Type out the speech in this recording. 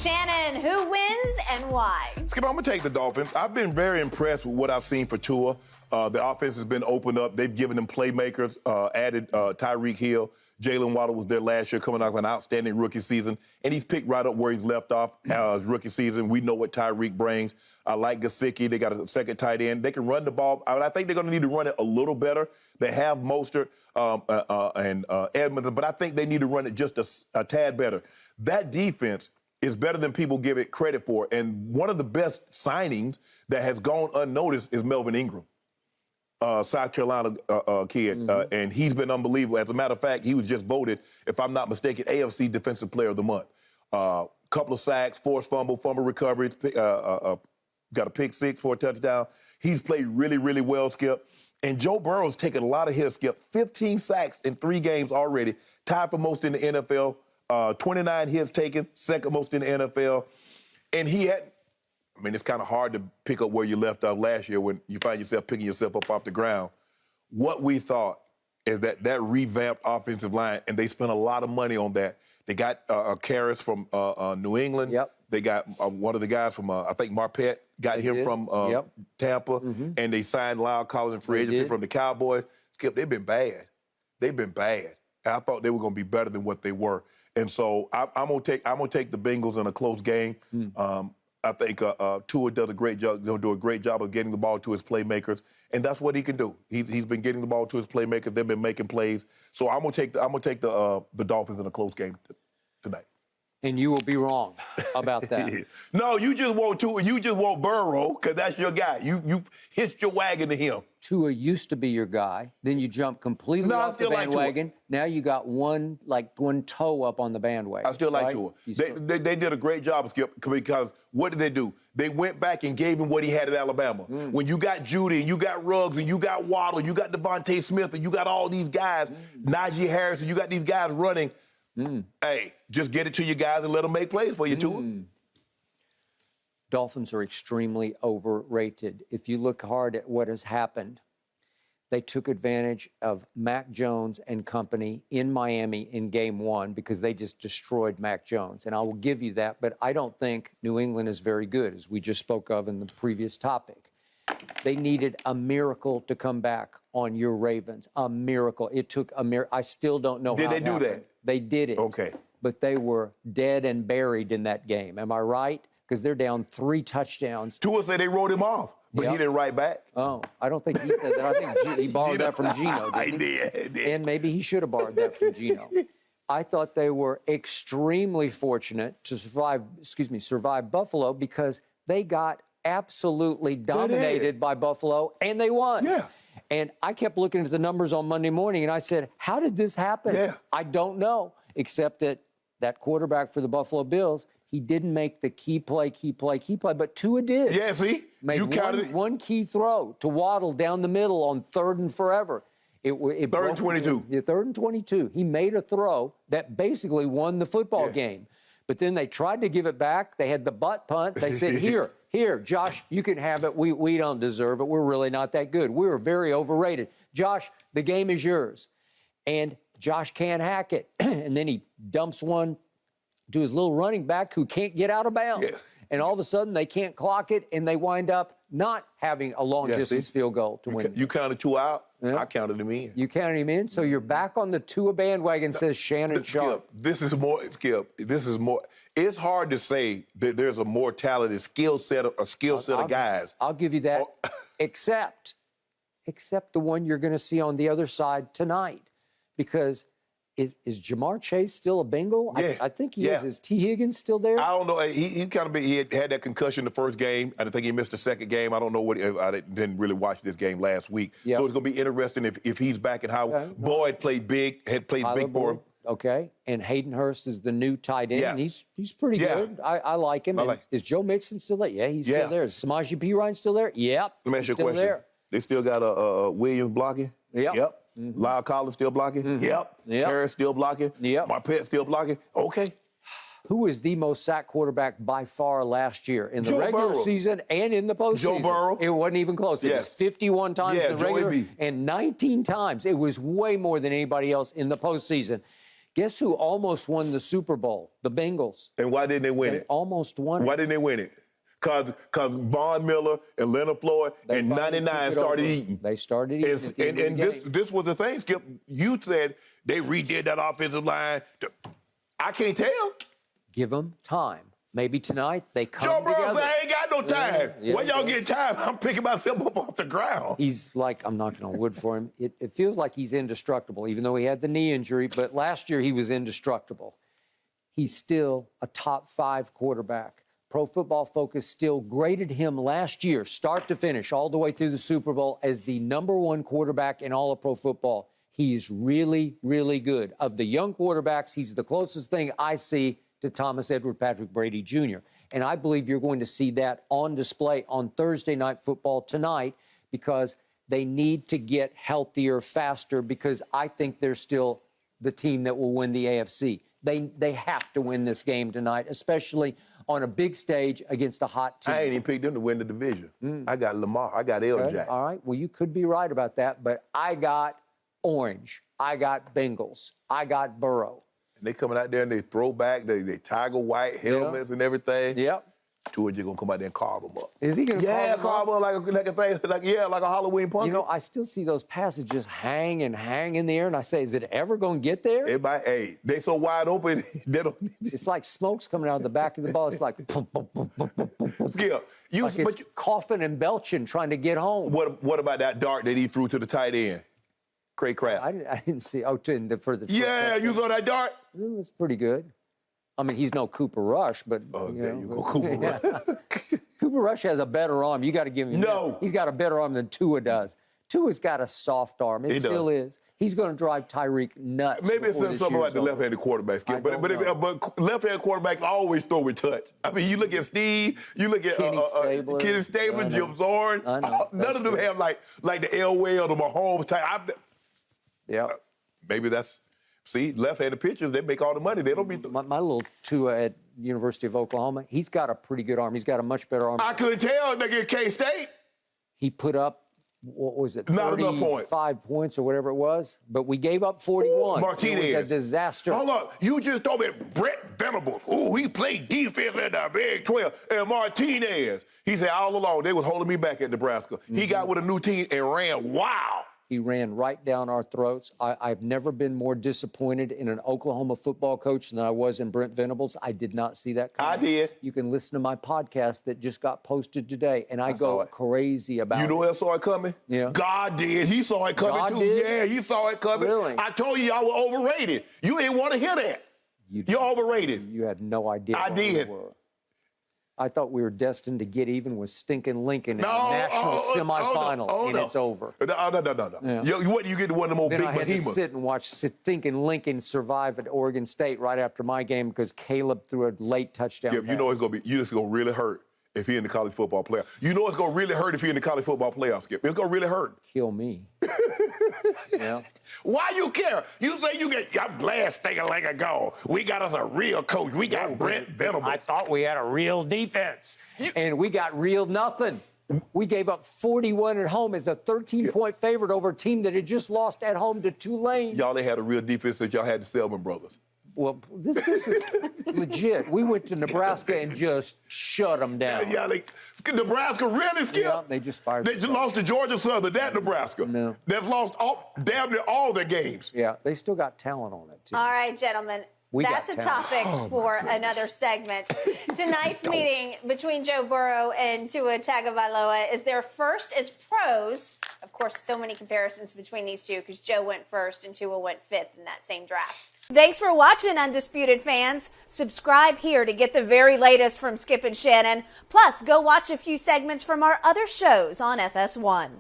Shannon, who wins and why? Skip, I'm going to take the Dolphins. I've been very impressed with what I've seen for Tua. The offense has been opened up. They've given them playmakers, added Tyreek Hill. Jalen Waddle was there last year, coming off an outstanding rookie season, and he's picked right up where he's left off his rookie season. We know what Tyreek brings. I like Gesicki. They got a second tight end. They can run the ball. I think they're going to need to run it a little better. They have Mostert and Edmonds, but I think they need to run it just a tad better. That defense is better than people give it credit for, and one of the best signings that has gone unnoticed is Melvin Ingram. South Carolina kid, and he's been unbelievable. As a matter of fact, he was just voted, if I'm not mistaken, AFC Defensive Player of the Month. Couple of sacks, forced fumble recovery, got a pick six for a touchdown. He's played really, really well, Skip. And Joe Burrow's taken a lot of hits, Skip. 15 sacks in 3 games already, tied for most in the NFL. 29 hits taken, second most in the NFL. And he had, I mean, it's kind of hard to pick up where you left off last year when you find yourself picking yourself up off the ground. What we thought is that revamped offensive line, and they spent a lot of money on that. They got Karras from New England. Yep. They got one of the guys from, I think Marpet, got him from Tampa. And they signed Lyle Collins in free agency from the Cowboys. Skip, they've been bad. They've been bad. And I thought they were going to be better than what they were. And so I'm gonna take the Bengals in a close game. I think Tua does a great job. He'll do a great job of getting the ball to his playmakers, and that's what he can do. He's been getting the ball to his playmakers. They've been making plays. So I'm gonna take the Dolphins in a close game tonight. And you will be wrong about that. No, you just want Tua. You just want Burrow because that's your guy. You hitched your wagon to him. Tua used to be your guy. Then you jumped completely off the bandwagon. Like now you got one toe up on the bandwagon. I still like Tua. They did a great job, Skip, because what did they do? They went back and gave him what he had at Alabama. When you got Judy and you got Ruggs and you got Waddle, you got Devontae Smith and you got all these guys, Najee Harris, and you got these guys running. Hey, just get it to your guys and let them make plays for you, Tua. Dolphins are extremely overrated. If you look hard at what has happened, they took advantage of Mac Jones and company in Miami in game 1 because they just destroyed Mac Jones. And I will give you that, but I don't think New England is very good, as we just spoke of in the previous topic. They needed a miracle to come back on your Ravens. A miracle. It took a miracle. I still don't know how Did they do that? They did it. Okay. But they were dead and buried in that game. Am I right? Because they're down 3 touchdowns. Tua said they wrote him off, but he didn't write back. Oh, I don't think he said that. I think he borrowed that from Gino. He did. And maybe he should have borrowed that from Gino. I thought they were extremely fortunate to survive Buffalo because they got absolutely dominated by Buffalo, and they won. Yeah. And I kept looking at the numbers on Monday morning, and I said, how did this happen? Yeah. I don't know, except that quarterback for the Buffalo Bills, he didn't make the key play, but Tua did. Yeah, see? Made one key throw to Waddle down the middle on 3rd and forever. It 3rd and 22. Yeah, 3rd and 22. He made a throw that basically won the football game. But then they tried to give it back. They had the butt punt. They said, here, Josh, you can have it. We don't deserve it. We're really not that good. We were very overrated. Josh, the game is yours. And Josh can't hack it. And then he dumps one to his little running back who can't get out of bounds. Yes. And all of a sudden, they can't clock it, and they wind up not having a long-distance field goal to win. You counted Tua out. Yeah. I counted him in. You counted him in? So you're back on the Tua bandwagon, says Shannon Sharpe. Skip, this is more. It's hard to say that there's a more talented skill set of guys. I'll give you that, except the one you're going to see on the other side tonight. Because is Jamar Chase still a Bengal? Yeah. I think he is. Is T. Higgins still there? I don't know. He had that concussion the first game. I think he missed the second game. I don't know I didn't really watch this game last week. Yep. So it's going to be interesting if he's back and how Boyd played big for him. Okay. And Hayden Hurst is the new tight end. Yeah. He's pretty good. I like him. Is Joe Mixon still there? Yeah, he's still there. Is Samaje Perine still there? Yep. Let me ask you a question. There. They still got Williams blocking? Yep. Lyle Collins still blocking? Yep. Harris still blocking? Yep. Marpet still blocking? Okay. Who was the most sacked quarterback by far last year in the regular season and in the postseason? Joe Burrow. It wasn't even close. It was 51 times in the regular Joey B. and 19 times. It was way more than anybody else in the postseason. Guess who almost won the Super Bowl? The Bengals. And why didn't they win They it? almost won it. Why didn't they win it? Because Von Miller and Leonard Floyd in finally '99 took it started over. eating. They started eating. at the end of the game. This was the thing, Skip. You said they redid that offensive line. I can't tell. Give them time. Maybe tonight they come Joe Burrow together. said, I ain't got no time. Yeah, When y'all yeah. get time, I'm picking myself up off the ground. He's like, I'm knocking on wood for him. It feels like he's indestructible, even though he had the knee injury. But last year he was indestructible. He's still a top 5 quarterback. Pro Football Focus still graded him last year, start to finish, all the way through the Super Bowl, as the #1 quarterback in all of pro football. He's really, really good. Of the young quarterbacks, he's the closest thing I see to Thomas Edward Patrick Brady Jr. And I believe you're going to see that on display on Thursday Night Football tonight, because they need to get healthier faster, because I think they're still the team that will win the AFC. They have to win this game tonight, especially on a big stage against a hot team. I ain't even picked them to win the division. I got Lamar. I got LJ. Okay, all right. Well, you could be right about that, but I got Orange. I got Bengals. I got Burrow. And they coming out there and they throw back, they Tiger White helmets and everything. Yep. Tua just gonna come out there and carve them up. Is he going to carve them up like a thing, like a Halloween pumpkin. You know, I still see those passes just hang in the air, and I say, is it ever going to get there? Everybody, hey, they so wide open, they don't. It's like smoke's coming out of the back of the ball. It's like, Skip, like it's coughing and belching trying to get home. What about that dart that he threw to the tight end? Craig Crab. I didn't see. Oh, for the Yeah, you saw that dart? It was pretty good. I mean, he's no Cooper Rush, but There you go, Cooper Rush. Cooper Rush has a better arm. You got to give him No. that. He's got a better arm than Tua does. Tua's got a soft arm. It still is. He's going to drive Tyreek nuts. Maybe it's something about the left-handed quarterback, Skip. But left-handed quarterbacks always throw with touch. I mean, you look at Steve, you look at Kenny Stabler, Jim Zorn. None of them have like the Elway or the Mahomes type. Yeah. Maybe that's. See, left-handed pitchers, they make all the money. They don't be. My little Tua at University of Oklahoma, he's got a pretty good arm. He's got a much better arm. I couldn't tell, nigga, at K-State. He put up, what was it, Not enough points. 35 points or whatever it was, but we gave up 41. Martinez. It was a disaster. Hold up. You just told me Brett Venables. Ooh, he played defense in the Big 12. And Martinez, he said all along they was holding me back at Nebraska. He got with a new team and ran. Wow. He ran right down our throats. I've never been more disappointed in an Oklahoma football coach than I was in Brent Venables. I did not see that coming. I did. You can listen to my podcast that just got posted today, and I go crazy about it. You know who else saw it coming? Yeah. God did. He saw it coming, God too. did? Yeah, he saw it coming. Really? I told you y'all were overrated. You didn't want to hear that. You're overrated. You had no idea. I what did. we were. I thought we were destined to get even with stinking Lincoln in the national semifinal, and it's over. No. Yeah. You get to one of the most Then big I had to behemoths. sit and watch stinking Lincoln survive at Oregon State right after my game because Caleb threw a late touchdown. Skip, you know it's gonna really hurt if he in the college football playoff. You know it's gonna really hurt if he in the college football playoff, Skip. It's gonna really hurt. Kill me. Yeah. Why you care? You say you get your blast thinking like a goal. We got us a real coach. We got Brent Venables. I thought we had a real defense, and we got real nothing. We gave up 41 at home as a 13-point favorite over a team that had just lost at home to Tulane. Y'all ain't had a real defense that y'all had the Selman brothers. Well, this is legit. We went to Nebraska and just shut them down. Yeah, Nebraska really, Skip? Yeah, they just fired. They just lost to Georgia Southern, that Nebraska. No. They've lost damn near all their games. Yeah, they still got talent on it, too. All right, gentlemen. That's a topic for another segment. Tonight's meeting between Joe Burrow and Tua Tagovailoa is their first as pros. Of course, so many comparisons between these two because Joe went first and Tua went fifth in that same draft. Thanks for watching, Undisputed fans. Subscribe here to get the very latest from Skip and Shannon. Plus, go watch a few segments from our other shows on FS1.